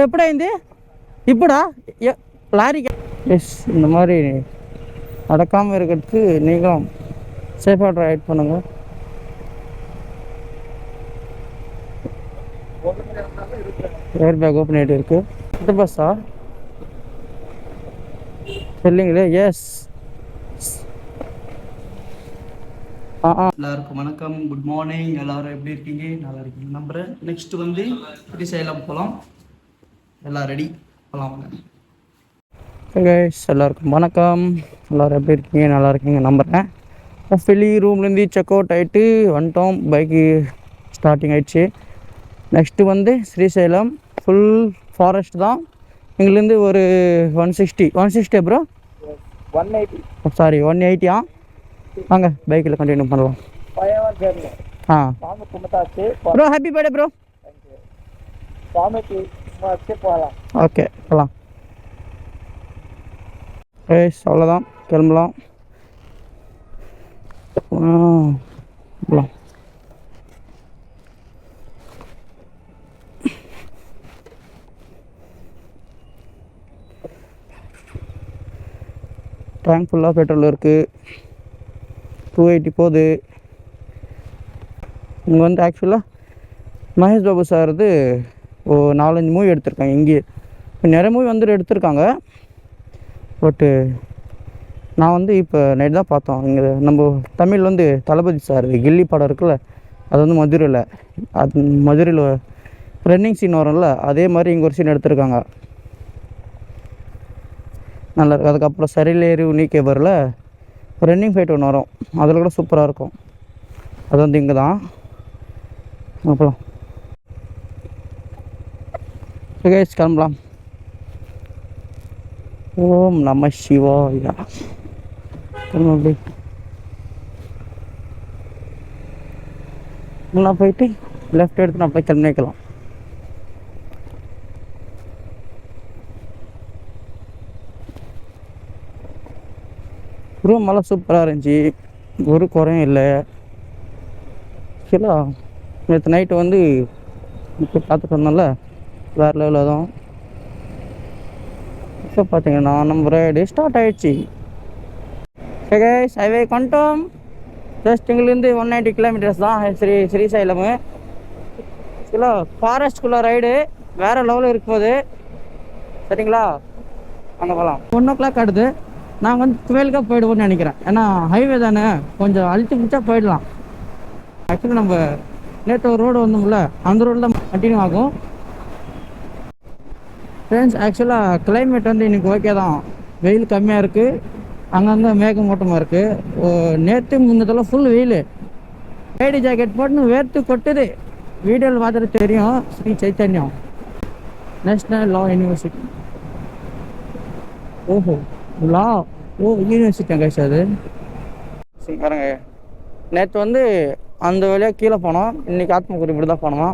எப்படி அయింది இப்படா லாரிக்கு எஸ் இந்த மாதிரி நடக்காமல் இருக்கிறதுக்கு நீங்களும் சேஃபாக ரைட் பண்ணுங்கள். ஏர் பேக் ஓப்பன் ஆகிட்டு இருக்கு. இந்த பஸ்ஸா இல்லைங்களே. எஸ் எல்லாருக்கும் வணக்கம், குட் மார்னிங். எல்லோரும் எப்படி இருக்கீங்க? நல்லா இருக்கீங்க நம்புகிறேன். நெக்ஸ்ட்டு வந்து ஸ்ரீசைலம் போகலாம். எல்லாம் ரெடி போகலாம். கைஸ் எல்லாருக்கும் வணக்கம். எல்லோரும் எப்படி இருக்கீங்க? நல்லா இருக்கீங்க நம்புகிறேன். ஃபெலி ரூம்லேருந்து செக் அவுட் ஆகிட்டு வந்துட்டோம். பைக்கு ஸ்டார்டிங் ஆகிடுச்சு. நெக்ஸ்ட்டு வந்து ஸ்ரீசைலம் ஃபுல் ஃபாரஸ்ட் தான். இங்கேருந்து ஒரு 160 ப்ரோ, 180 சாரி 180. வாங்க பைக்கில் கண்டினியூ பண்ணலாம். Bro happy birthday bro. Okay போகலாம். கைஸ் அவ்வளோதான், கிளம்பலாம். போகலாம். டேங்க் ஃபுல்லாக பெட்ரோல் இருக்குது. 280 போகுது. இங்கே வந்து ஆக்சுவலாக மகேஷ் பாபு சார் இது 4-5 மூவி எடுத்திருக்காங்க. இங்கே நிறைய மூவி வந்துட்டு எடுத்திருக்காங்க. பட்டு நான் வந்து இப்போ நைட் தான் பார்த்தோம். இங்கே நம்ம தமிழ் வந்து தளபதி சார் கில்லி படம் இருக்குல்ல, அது வந்து மதுரையில் ரன்னிங் சீன் வரும்ல, அதே மாதிரி இங்கே ஒரு சீன் எடுத்திருக்காங்க. நல்லா இருக்குது. அதுக்கப்புறம் சரிலேறி நீக்கே வரல ரன்னிங் ஃபைட் ஒன்று வரும், அதில் கூட சூப்பராக இருக்கும். அது வந்து இங்கே தான். அப்புறம் கைஸ் கிளம்பலாம். ஓம் நம சிவாயா. அப்படி நான் போயிட்டு லெஃப்ட் எடுத்து நான் போய் கிளம்பி வைக்கலாம். ரூம் எல்லாம் சூப்பராக இருந்துச்சு, ஒரு குறையும் இல்லை. ஆக்சுவலாக நேற்று நைட்டு வந்து இப்போ பார்த்துட்டு வந்தோம்ல, வேறு லெவலில் தான். இப்போ பார்த்தீங்கன்னா நம்ம ரைடு ஸ்டார்ட் ஆகிடுச்சு. கைஸ் ஹைவே கொண்டோம். ஜஸ்ட் இங்கிலேருந்து 190 கிலோமீட்டர்ஸ் தான் ஸ்ரீசைலம். ஆக்சுவலாக ஃபாரஸ்ட்குள்ளே ரைடு வேறு லெவலில் இருக்கும்போது சரிங்களா. அங்கே போகலாம். 1 o'clock ஆடுது. நாங்கள் வந்து 12 போயிடுவோம்னு நினைக்கிறேன். ஏன்னா ஹைவே தானே, கொஞ்சம் அழுத்தி பிடிச்சா போயிடலாம். ஆக்சுவலி நம்ம நேற்று ஒரு ரோடு வந்தோம்ல, அந்த ரோடு தான் கண்டினியூ ஆகும். ஃப்ரெண்ட்ஸ் ஆக்சுவலாக கிளைமேட் வந்து இன்றைக்கி ஓகே தான். வெயில் கம்மியாக இருக்குது, அங்கங்கே மேகமூட்டமாக இருக்குது. நேற்று முன்னதெல்லாம் ஃபுல் வெயில். ரைடு ஜாக்கெட் போட்டுன்னு வேர்த்து கொட்டுது. வீடியோவில் பார்த்துட்டு தெரியும். ஸ்ரீ சைத்தன்யம் நேஷ்னல் லா யூனிவர்சிட்டி. ஓஹோ லா யூனிவர்சிட்டி கைஸ் அது. சரி பாருங்க, நேற்று வந்து அந்த வழியாக கீழே போனோம், இன்றைக்கி ஆத்மகுடி இப்படி தான் போனோமா.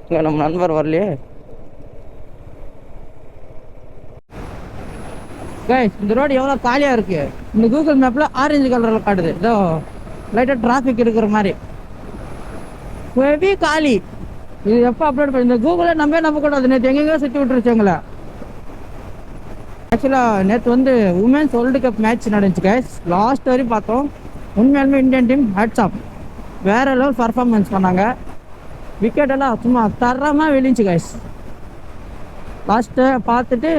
இல்லை நம்ம நண்பர் வரலையே. கைஸ் இந்த ரோடு எவ்வளோ காலியாக இருக்குது. இந்த கூகுள் மேப்பில் ஆரஞ்சு கலரில் காட்டுது, ஏதோ லைட்டாக டிராஃபிக் இருக்கிற மாதிரி. ஹெவி காலி. இது எப்போ அப்லோட் பண்ணி இந்த கூகுளில் நம்ப கூடாது. நேற்று எங்கெங்கோ சுற்றி விட்டுருச்சு எங்களை. ஆக்சுவலாக நேற்று வந்து உமன்ஸ் வேர்ல்டு கப் மேட்ச் நடந்துச்சு கைஸ். லாஸ்ட் வரையும் பார்த்தோம். உண்மையாலுமே இந்தியன் டீம் ஹேட்ஸ் ஆஃப், வேறு லெவல் பர்ஃபார்மன்ஸ் பண்ணாங்க. விக்கெட்டெல்லாம் சும்மா தரமாக விழுந்துச்சு கைஸ். லாஸ்ட்டை பார்த்துட்டு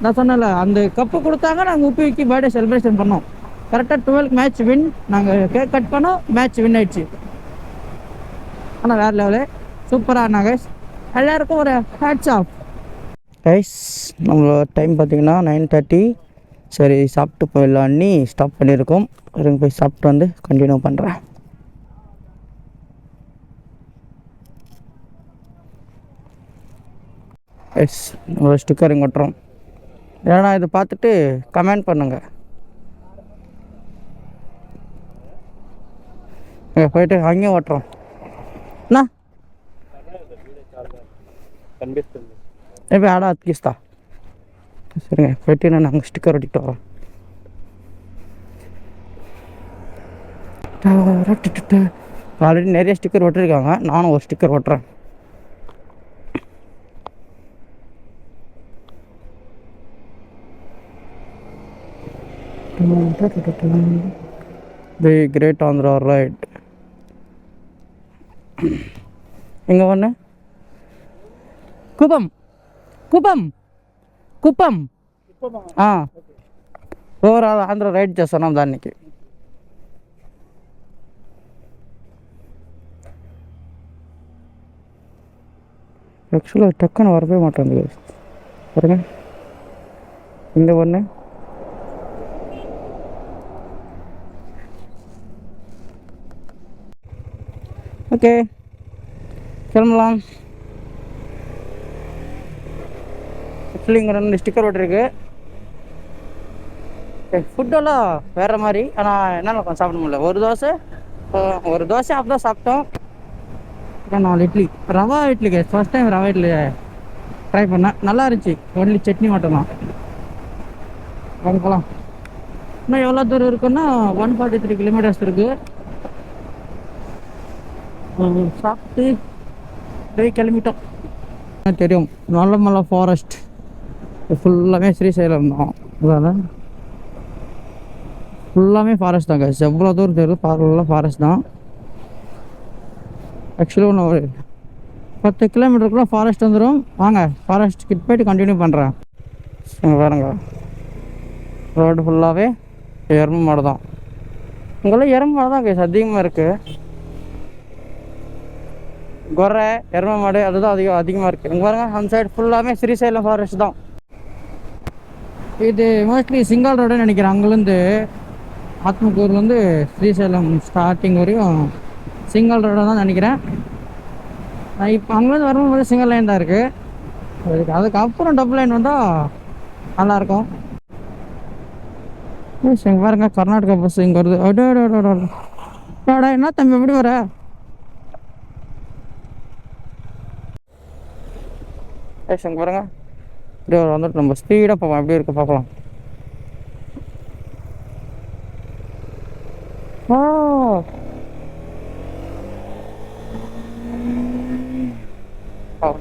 நான் சொன்னல, அந்த கப்பு கொடுத்தாங்க. நாங்கள் உப்புவிக்கு பர்த்டே செலிப்ரேஷன் பண்ணோம். கரெக்டாக 12 மேட்ச் வின். நாங்கள் கேக் கட் பண்ணோம், மேட்ச் வின் ஆயிடுச்சு. ஆனால் வேறு லெவலு சூப்பராக ஆனா கைஸ். எல்லாருக்கும் ஒரு ஹேட்ஸ் ஆஃப் கைஸ். நம்மளோட டைம் பார்த்திங்கன்னா 9:30. சரி சாப்பிட்டு போயிடலான்னு ஸ்டாப் பண்ணியிருக்கோம். இருங்க போய் சாப்பிட்டு வந்து கண்டினியூ பண்ணுறேன். எஸ் ஒரு ஸ்டிக்கர் இங்கே ஒட்டுறோம். ஏன்னா இது பார்த்துட்டு கமெண்ட் பண்ணுங்கள். போயிட்டு அங்கேயும் ஓட்டுறோம். அண்ணா ஆடா அத்கிஸ்தா. சரிங்க போயிட்டு நாங்கள் ஸ்டிக்கர் ஒட்டிக்கிட்டு வரோம். ஆல்ரெடி நிறைய ஸ்டிக்கர் ஒட்டிருக்காங்க, நானும் ஒரு ஸ்டிக்கர் ஒட்டுறேன். தி கிரேட் ஆந்திரா ரைட். இங்கே ஒன்று కుపం కుపం కుప్పం ఓవరాల్ ఆంధ్ర రైడ్ చేస్తున్నాం దానికి. ஆக்சுவலாக டக்குன்னு வரவே மாட்டேங்குது பாருங்க. இங்கே ஒன்று ஓகே கிளம்பலாம். ஆக்சுவலி இங்கே 2 ஸ்டிக்கர் ஓட்டிருக்கு. ஃபுட்டெல்லாம் வேறு மாதிரி, ஆனால் என்னால் கொஞ்சம் சாப்பிட முடியல. ஒரு தோசை அப்போ தான் சாப்பிட்டோம். 4 இட்லி, ரவா இட்லி கேஸ். First time rava idli try பண்ணேன், நல்லா இருந்துச்சு. ஒன்லி சட்னி மட்டும் தான். வாங்க போகலாம். இன்னும் எவ்வளோ தூரம் இருக்குன்னா 143 கிலோமீட்டர்ஸ் இருக்குது. சாப்பிட்டு போய் கிளம்பிட்டோம். தெரியும் நல்லமலை ஃபாரஸ்ட் ஃபுல்லாமே ஸ்ரீசைலம் தான். அதான் ஃபுல்லாமே ஃபாரஸ்ட் தான் கேஸ். எவ்வளோ தூரம் தெரியும் ஃபுல்லாக ஃபாரஸ்ட் தான். ஆக்சுவலி ஒன்று ஒரு 10 கிலோமீட்டருக்குள்ள ஃபாரஸ்ட் வந்துடும். வாங்க ஃபாரஸ்ட் கிட்ட போய்ட்டு கண்டினியூ பண்ணுறேன். பாருங்க ரோடு ஃபுல்லாகவே எருமை மாடு தான். இங்கெல்லாம் எருமை மாடு தான் கேஸ் அதிகமாக இருக்குது. கொரை எருமை மாடு அதுதான் அதிகமாக இருக்குது. இங்கே பாருங்க அந்த சைடு ஃபுல்லாமே ஸ்ரீசைலம் ஃபாரஸ்ட் தான். இது மோஸ்ட்லி சிங்கால் ரோடுன்னு நினைக்கிறேன். அங்கேருந்து ஆத்மக்கூர்லேருந்து ஸ்ரீசைலம் ஸ்டார்டிங் வரையும் சிங்கிள் ரோடாக தான் நினைக்கிறேன். இப்போ அங்கேருந்து வரும்போது சிங்கிள் லைன் தான் இருக்குது. அதுக்கப்புறம் டபுள் லைன் வந்தால் நல்லாயிருக்கும். இங்கே பாருங்க கர்நாடகா பஸ் இங்கே வருது. அடா என்ன தம்பி எப்படி வர? இங்கே பாருங்க இப்படி வந்துட்டு நம்ம ஸ்பீடாக போவோம். எப்படி இருக்கு பார்க்கலாம்.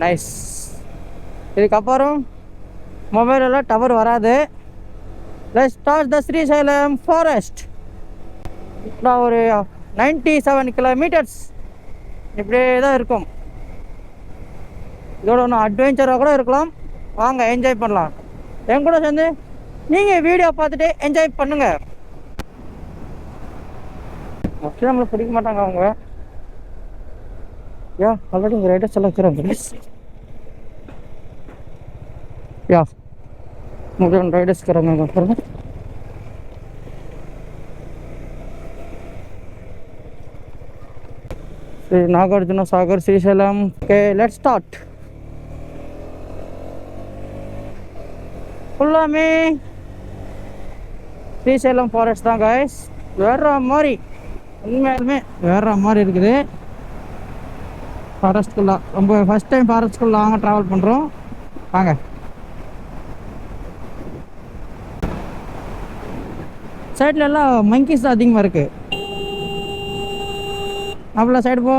நைஸ். இதுக்கப்புறம் மொபைலெல்லாம் டவர் வராது. Let's start the Srisailam forest. நான் ஒரு 97 கிலோமீட்டர்ஸ் இப்படியே தான் இருக்கும். இதோட ஒன்று அட்வென்ச்சராக கூட இருக்கலாம். வாங்க என்ஜாய் பண்ணலாம். என் கூட சேர்ந்து நீங்கள் வீடியோ பார்த்துட்டு என்ஜாய் பண்ணுங்க. மோஸ்ட்லி நம்மளை பிடிக்க மாட்டாங்க அவங்க. யா ஆல்ரெடி இங்கே ரைடர்ஸ் எல்லாம் இருக்கிறாங்க. யா முக்கியம் ரைடர்ஸ் இருக்கிறாங்க பாருங்க. Sri Nagarjuna Sagar Srisailam. Okay let's start. ஃபுல்லாமே ஸ்ரீசைலம் ஃபாரஸ்ட் தான் கைஸ். வேற மாதிரி உண்மையாலுமே வேற மாதிரி இருக்குது. ஃபாரஸ்ட்குள்ளே ரொம்ப ஃபஸ்ட் டைம் ஃபாரஸ்ட்குள்ளே வாங்க ட்ராவல் பண்ணுறோம். வாங்க சைடில் எல்லாம் மங்கீஸ் தான் அதிகமாக இருக்குது. அவ்வளோ சைடு போ.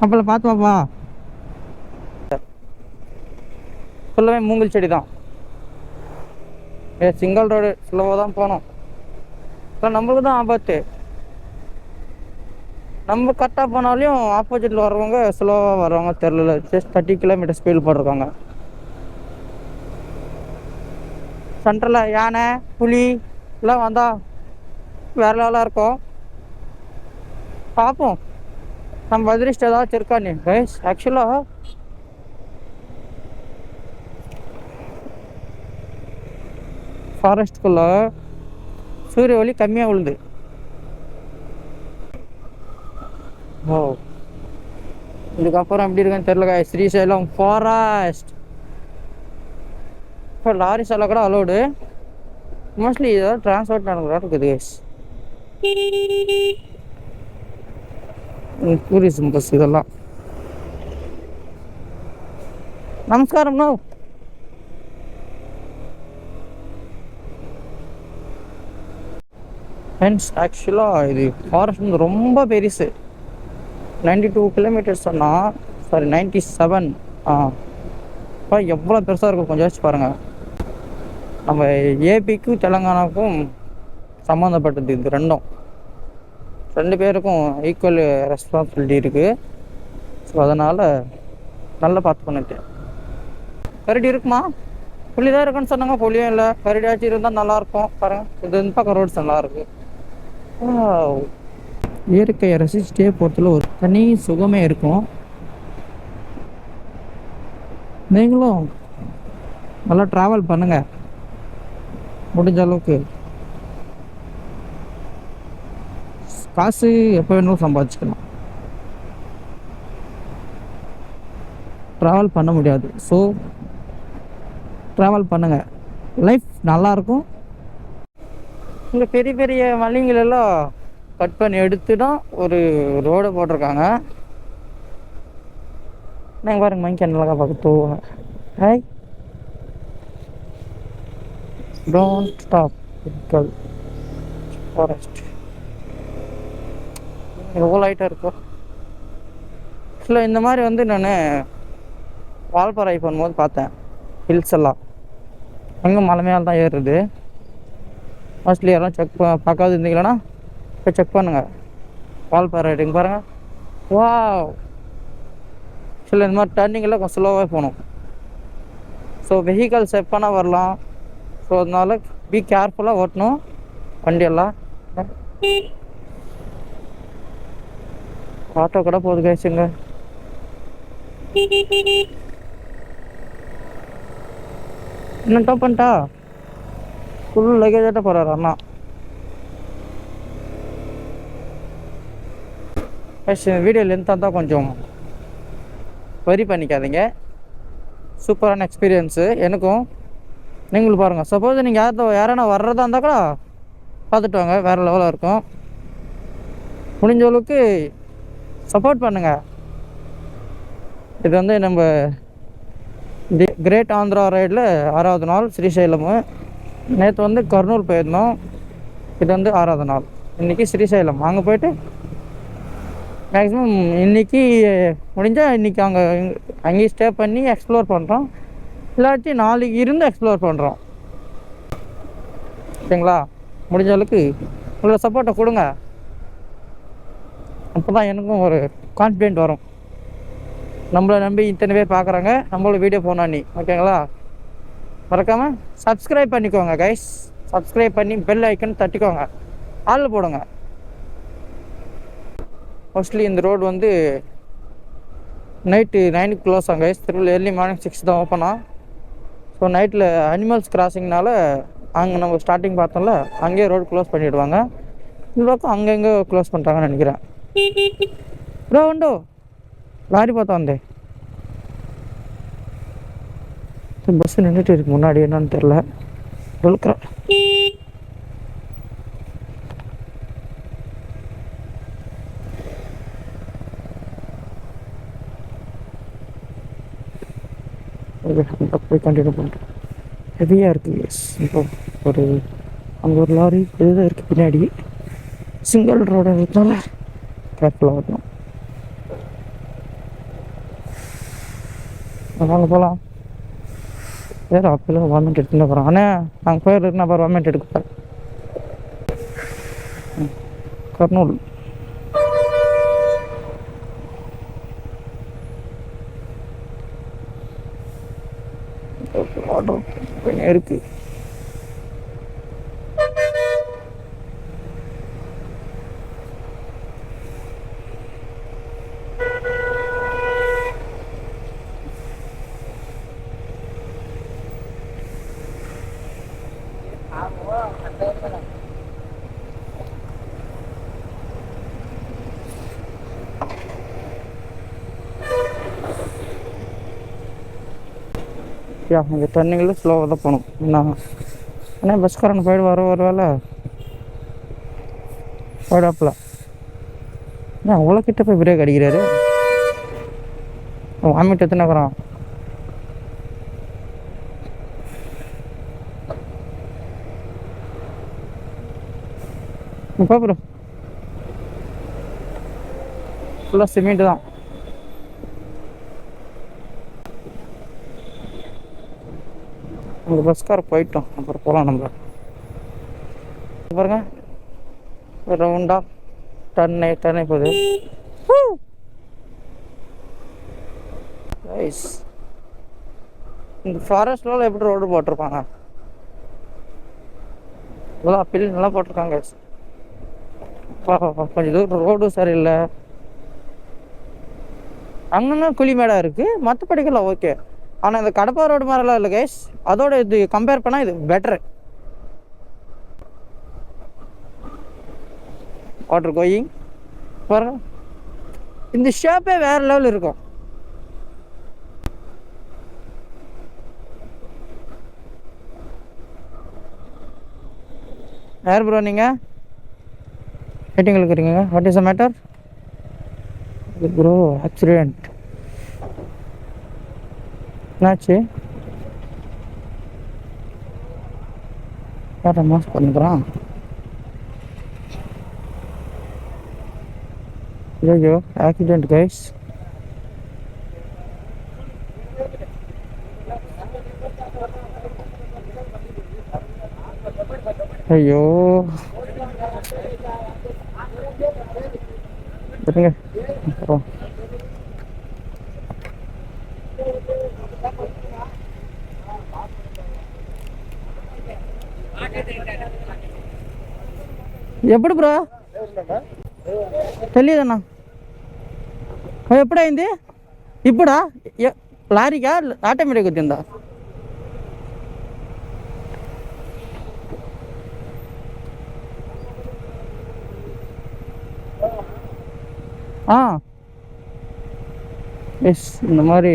அப்பள பார்த்து பாப்பா. ஃபுல்லாமே மூங்கில் செடி தான். சிங்கிள் ரோடு ஸ்லோவாக தான் போனோம். இப்போ நம்மளுக்கு தான் ஆபத்து. நம்ம கரெக்டாக போனாலையும் ஆப்போசிட்டில் வர்றவங்க ஸ்லோவாக வர்றவங்க தெரியல. ஜஸ்ட் 30 கிலோமீட்டர் ஸ்பீடு போட்டிருக்காங்க. சென்ட்ரலில் யானை புலி எல்லாம் வந்தால் வேறு லெவலாக இருக்கும். பார்ப்போம் நம்ம அதிர்ஷ்டம் ஏதாச்சும் இருக்கான்னு கைஸ். ஆக்சுவலாக ஃபாரஸ்ட்குள்ளே சூரிய ஒளி கம்மியாக விழுது. ஓ இதுக்கப்புறம் எப்படி இருக்குன்னு தெரியல கைஸ். ஸ்ரீசைலம் ஃபாரஸ்ட். இப்போ லாரிஸ் எல்லாம் கூட அலோடு. மோஸ்ட்லி ஏதாவது டிரான்ஸ்போர்ட் நடக்கிறா இருக்குது கைஸ். டூரிசம் பஸ் இதெல்லாம். நமஸ்காரம் நோ. ஃப்ரெண்ட்ஸ் ஆக்சுவலாக இது ஃபாரஸ்ட் வந்து ரொம்ப பெருசு. 92 கிலோமீட்டர்ஸ் சொன்னால் சாரி 97. எவ்வளோ பெருசாக இருக்கும் கொஞ்சம் யோசிச்சு பாருங்கள். நம்ம ஏபிக்கும் தெலுங்கானாவுக்கும் சம்மந்தப்பட்டது இது ரெண்டும். 2 பேருக்கும் ஈக்குவல் ரெஸ்பான்சிபிலிட்டி இருக்குது. ஸோ அதனால் நல்லா பார்த்து பண்ணிட்டு. கரடி இருக்குமா? புள்ளி தான் இருக்குன்னு சொன்னாங்க. புள்ளியும் இல்லை, கரடியாச்சும் இருந்தால் நல்லாயிருக்கும். பாருங்கள், இது இந்த பக்கம் ரோட்ஸ் நல்லாயிருக்கு. இயற்கையை ரசிச்சுட்டே போகிறதுல ஒரு தனி சுகமே இருக்கும். நீங்களும் நல்லா ட்ராவல் பண்ணுங்கள் முடிஞ்ச அளவுக்கு. காசு எப்போ வேணும் சம்பாதிச்சுக்கலாம், ட்ராவல் பண்ண முடியாது. ஸோ ட்ராவல் பண்ணுங்கள், லைஃப் நல்லாயிருக்கும். இங்கே பெரிய பெரிய மலைங்களெல்லாம் கட் பண்ணி எடுத்து தான் ஒரு ரோடை போட்டிருக்காங்க. நாங்கள் பாருங்க மங்கி நல்லா பார்க்க தூவாங்க. Hi, don't stop forest. எவ்வளோ லைட்டாக இருக்கும். இல்லை இந்த மாதிரி வந்து நான் வால்பாறை பண்ணும்போது பார்த்தேன். ஹில்ஸ் எல்லாம் அங்கே மலை மேலே தான் ஏறுறது. மோஸ்ட்லி யாரும் செக் பார்க்காது இருந்தீங்களா இப்போ செக் பண்ணுங்கள். வால்பாறை ரைடிங் பாருங்கள். வா, சில இந்த மாதிரி டர்னிங்கெல்லாம் கொஞ்சம் ஸ்லோவாக போகணும். ஸோ வெஹிக்கல்ஸ் எப்போனா வரலாம். ஸோ அதனால பி கேர்ஃபுல்லாக ஓட்டணும் வண்டியெல்லாம். ஆட்டோ கூட போகுது கேசுங்க. இன்னும் டாப் பண்ணிட்டா ஃபுல் லக்கேஜாட்ட போகிறாரு அண்ணா. வீடியோ லென்த்தாக தான் கொஞ்சம் வரி பண்ணிக்காதீங்க. சூப்பரான எக்ஸ்பீரியன்ஸு எனக்கும். நீங்களும் பாருங்கள். சப்போஸ் நீங்கள் யாரானா வர்றதா இருந்தால் கூட பார்த்துட்டு வாங்க, வேறு லெவலாக இருக்கும். முடிஞ்ச அளவுக்கு சப்போர்ட் பண்ணுங்கள். இது வந்து நம்ம கிரேட் ஆந்திரா ரைடில் 6வது நாள் ஸ்ரீசைலமு. நேற்று வந்து கர்னூல் போயிருந்தோம். இது வந்து 6வது நாள். இன்றைக்கி ஸ்ரீசைலம். அங்கே போய்ட்டு மேக்ஸிமம் இன்றைக்கி முடிஞ்சால் இன்றைக்கி அங்கேயும் ஸ்டே பண்ணி எக்ஸ்ப்ளோர் பண்ணுறோம். இல்லாட்டி நாளைக்கு இருந்து எக்ஸ்ப்ளோர் பண்ணுறோம். ஓகேங்களா? முடிஞ்ச அளவுக்கு உங்களோட சப்போர்ட்டை கொடுங்க. அப்போ தான் எனக்கும் ஒரு கான்ஃபிடென்ட் வரும். நம்மளை நம்பி இத்தனை பேர் பார்க்குறாங்க, நம்மளோட வீடியோ போனா நீ. ஓகேங்களா? மறக்காமல் சப்ஸ்கிரைப் பண்ணிக்கோங்க கைஸ். சப்ஸ்கிரைப் பண்ணி பெல் ஐக்கன் தட்டிக்கோங்க, ஆள் போடுங்க. மோஸ்ட்லி இந்த ரோடு வந்து நைட்டு 9க்கு க்ளோஸ் ஆகும் கைஸ். திருவிழா ஏர்லி மார்னிங் 6 தான் ஓப்பனா. ஸோ நைட்டில் அனிமல்ஸ் கிராசிங்னால அங்கே நம்ம ஸ்டார்டிங் பார்த்தோம்ல, அங்கேயே ரோடு க்ளோஸ் பண்ணிவிடுவாங்க. இந்த பக்கம் அங்கங்கே க்ளோஸ் பண்ணுறாங்கன்னு நினைக்கிறேன். ப்ரோ உண்டோ லாரி பார்த்தா வந்தேன். பஸ் நின்றுட்டு இருக்கு முன்னாடி, என்னன்னு தெரில. இருக்கிறேன் போய் கண்டினியூ பண்ணுறேன். ஹெவியாக இருக்குது. எஸ், இப்போ ஒரு அங்கே ஒரு லாரி இதுதான் இருக்குது பின்னாடி. சிங்கிள் ரோடு இருக்கிறதுனால கேர்ஃபுல்லாக வரணும். வாங்க போகலாம். வேறு அப்பெல்லாம் கவர்மெண்ட் எடுத்துன்னு போகிறோம். ஆனால் நாங்கள் போயிருக்குன்னா அப்புறம் கவர்மெண்ட் எடுக்க கர்னூல். ஆர்டர் இருக்கு. இந்த டர்னிங்கில் ஸ்லோவாக தான் போகணும். ஆனால் பஸ்காரன் போய்டு ஒரு வேலை போய்டாப்பில். ஏன் அவ்வளோ கிட்ட போய் பிரேக் அடிக்கிறாரு? வாமிட் எத்தனை இருக்கிறான்? ப்ரோ ஃபுல்லாக சிமெண்ட்டு தான். இந்த பஸ்கார போயிட்டோம், அப்புறம் போகலாம் நம்ம. பாருங்க ரவுண்டா டர்னே போகுது. இந்த ஃபாரஸ்ட்லாம் எப்படி ரோடு போட்டிருப்பாங்க, இதெல்லாம் அப்பீல் நல்லா போட்டிருக்காங்க. கொஞ்சம் தூரம் ரோடும் சரியில்லை, அங்கங்க குழிமேடா இருக்கு, மற்றபடிக்கெல்லாம் ஓகே. ஆனால் இந்த கடப்பா ரோடு மாதிரிலாம் இல்லை கைஸ், அதோட இது கம்பேர் பண்ணால் இது பெட்ரு. வாட்டர் கோயிங் பாருங்க, இந்த ஷேப்பே வேற லெவல் இருக்கும். யார் ப்ரோ நீங்கள் மீட்டிங்கில் இருக்கிறீங்க? What is the matter bro? Accident என்னாச்சு? யார மாஸ்க் பண்ணுறான்? ஐயோ ஆக்சிடென்ட் கைஸ். ஐயோ சரிங்க அப்புறம் ఎప్పుడు బ్రో తెలియదన్నా ఎప్పుడైంది? ఇప్పుడా? లారీకా ఆటోమేటిక్ వచ్చిందా? எஸ், இந்த மாதிரி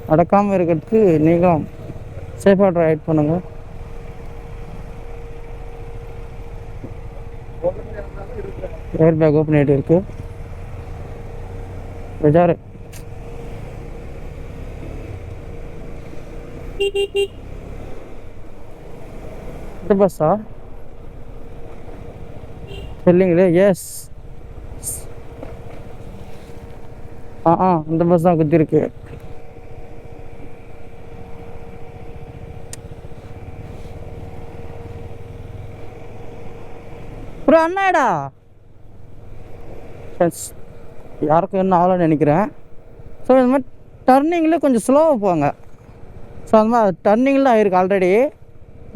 நடக்காமல் இருக்கிறதுக்கு நீங்களும் சேஃபாக ரைட் பண்ணுங்க. ஏர் பேக் ஓப்பன் ஆகிட்டு இருக்கு, பெஜாரு. இந்த பஸ்ஸா இல்லைங்களே? எஸ், இந்த பஸ் தான் குத்திருக்கு. ப்ரோ அண்ணாடா யாருக்கும் என்ன ஆகலன்னு நினைக்கிறேன். ஸோ இந்த மாதிரி டர்னிங்கில் கொஞ்சம் ஸ்லோவாக போவாங்க. ஸோ அந்த மாதிரி டர்னிங்கில் ஆகிருக்கு ஆல்ரெடி.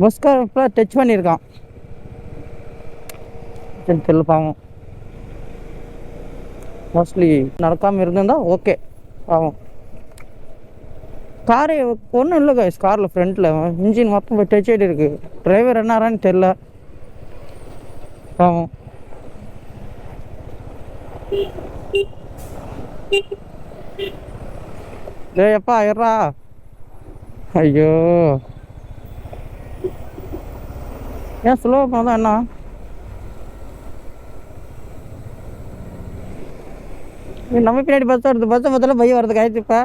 பஸ்கார் ஃபுல்லாக டச் பண்ணியிருக்கான், தெரியல பாவம். மோஸ்ட்லி நடக்காமல் இருந்திருந்தால் ஓகே. பாவம் காரு ஒன்றும் இல்லை கைஸ், காரில் ஃப்ரண்ட்டில் இன்ஜின் மொத்தம் போய் டச் ஆகிட்டு இருக்குது. டிரைவர் என்னாரான்னு தெரில பாவம். எப்பா ஆயிடுறா. ஐயோ ஏன் ஸ்லோவாக போனதான் என்ன? நம்ம பின்னாடி பஸ் வருது, பஸ்ஸை பார்த்தாலும் பையன் வருது காய்ச்சி. இப்போ